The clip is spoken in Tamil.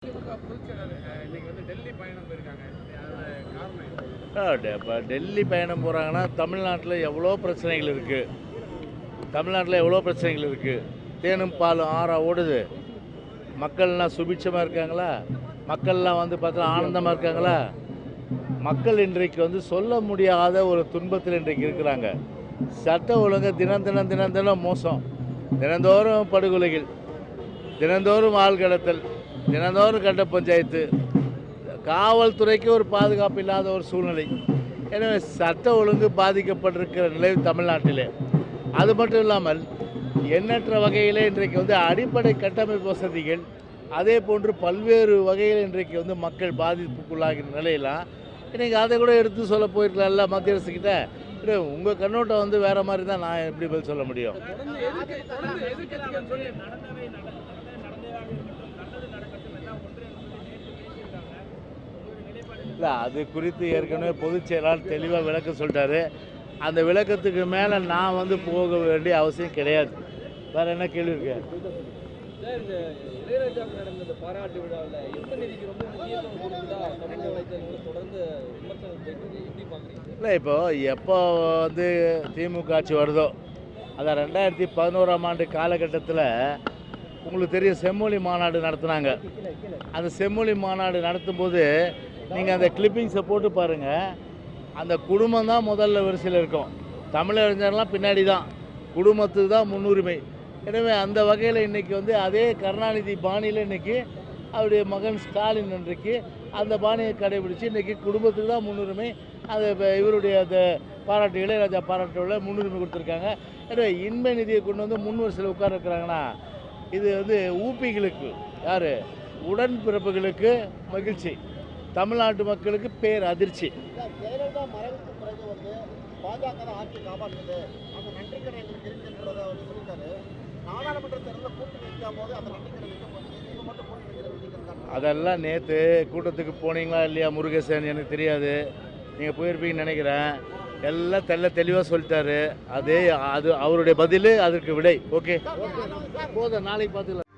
இப்போ டெல்லி பயணம் போகிறாங்கன்னா தமிழ்நாட்டில் எவ்வளோ பிரச்சனைகள் இருக்குது. தேனும் பாலும் ஆறா ஓடுது. மக்கள்லாம் சுபிட்சமாக இருக்காங்களா? மக்கள்லாம் வந்து பார்த்தா ஆனந்தமாக இருக்காங்களா? மக்கள் இன்றைக்கு சொல்ல முடியாத ஒரு துன்பத்தில் இன்றைக்கு இருக்கிறாங்க. சட்ட ஒழுங்கு தினம் மோசம். தினந்தோறும் படுகொலைகள், தினந்தோறும் ஆள் கடத்தல், தினந்தோறும் கட்ட பஞ்சாயத்து, காவல்துறைக்கு ஒரு பாதுகாப்பு இல்லாத ஒரு சூழ்நிலை. எனவே சட்ட ஒழுங்கு பாதிக்கப்பட்டிருக்கிற நிலை தமிழ்நாட்டிலே. அது மட்டும் இல்லாமல் எண்ணற்ற வகையில் இன்றைக்கு அடிப்படை கட்டமைப்பு வசதிகள், அதே போன்று பல்வேறு வகையில் இன்றைக்கு மக்கள் பாதிப்புக்குள்ளாகிற நிலையெல்லாம் இன்றைக்கி அதை கூட எடுத்து சொல்ல போயிருக்கலாம்ல மத்திய அரசுக்கிட்ட. உங்கள் கண்ணோட்டம் வேறு மாதிரி தான். நான் எப்படி பதில் சொல்ல முடியும்? இல்லை, அது குறித்து ஏற்கனவே பொதுச் செயலாளர் தெளிவாக விளக்கம் சொல்லிட்டாரு. அந்த விளக்கத்துக்கு மேலே நான் போக வேண்டிய அவசியம் கிடையாது. வேறு என்ன கேள்வி இருக்கு? பாராட்டு விழாவில் நிதிக்கு ரொம்ப முக்கியத்துவம் கொடுத்ததா தமிழக வலைத்தளங்கள் தொடர்ந்து விமர்சனம் போயிட்டு எப்படி பார்க்குறீங்க? இல்லை, எப்போ திமுக ஆட்சி வருதோ, அதான் 2011ஆம் ஆண்டு காலகட்டத்தில் உங்களுக்கு தெரியும், செம்மொழி மாநாடு நடத்துனாங்க. அந்த செம்மொழி மாநாடு நடத்தும்போது நீங்கள் அந்த கிளிப்பிங்ஸை போட்டு பாருங்கள். அந்த குடும்பம் தான் முதல்ல வரிசையில் இருக்கும். தமிழறிஞர்லாம் பின்னாடி தான். குடும்பத்துக்கு தான் முன்னுரிமை. எனவே அந்த வகையில் இன்றைக்கி அதே கருணாநிதி பாணியில் இன்றைக்கி அவருடைய மகன் ஸ்டாலின் இன்றைக்கு அந்த பாணியை கடைபிடித்து இன்றைக்கி குடும்பத்துக்கு தான் முன்னுரிமை. அது இவருடைய அந்த பாராட்டு, இளையராஜா பாராட்டுள்ள முன்னுரிமை கொடுத்துருக்காங்க. எனவே இன்மை நிதியை கொண்டு முன் வரிசையில் உட்கார இருக்கிறாங்கன்னா இது ஊப்பிகளுக்கு, யார் உடன்பிறப்புகளுக்கு மகிழ்ச்சி, தமிழ்நாட்டு மக்களுக்கு பேர் அதிர்ச்சி. ஜெயலலிதா மறைவுக்கு பிறகு பாஜக தான் ஆட்சி காப்பாற்றுது, அந்த நன்றி கடை எங்களுக்கு இருக்குன்றதை சொல்லிட்டாரு. நாடாளுமன்ற தேர்தலில் கூட்டணி வைக்கும் போது அந்த நன்றி கடை மட்டும் கூட்டணி வைக்கிறது. அதெல்லாம் நேற்று கூட்டத்துக்கு போனீங்களா இல்லையா முருகேசன் எனக்கு தெரியாது. நீங்கள் போயிருப்பீங்கன்னு நினைக்கிறேன். எல்லாம் தெளிவாக சொல்லிட்டாரு. அது அவருடைய பதில், அதற்கு விடை. ஓகே, போதும், நாளைக்கு பார்த்துக்கலாம்.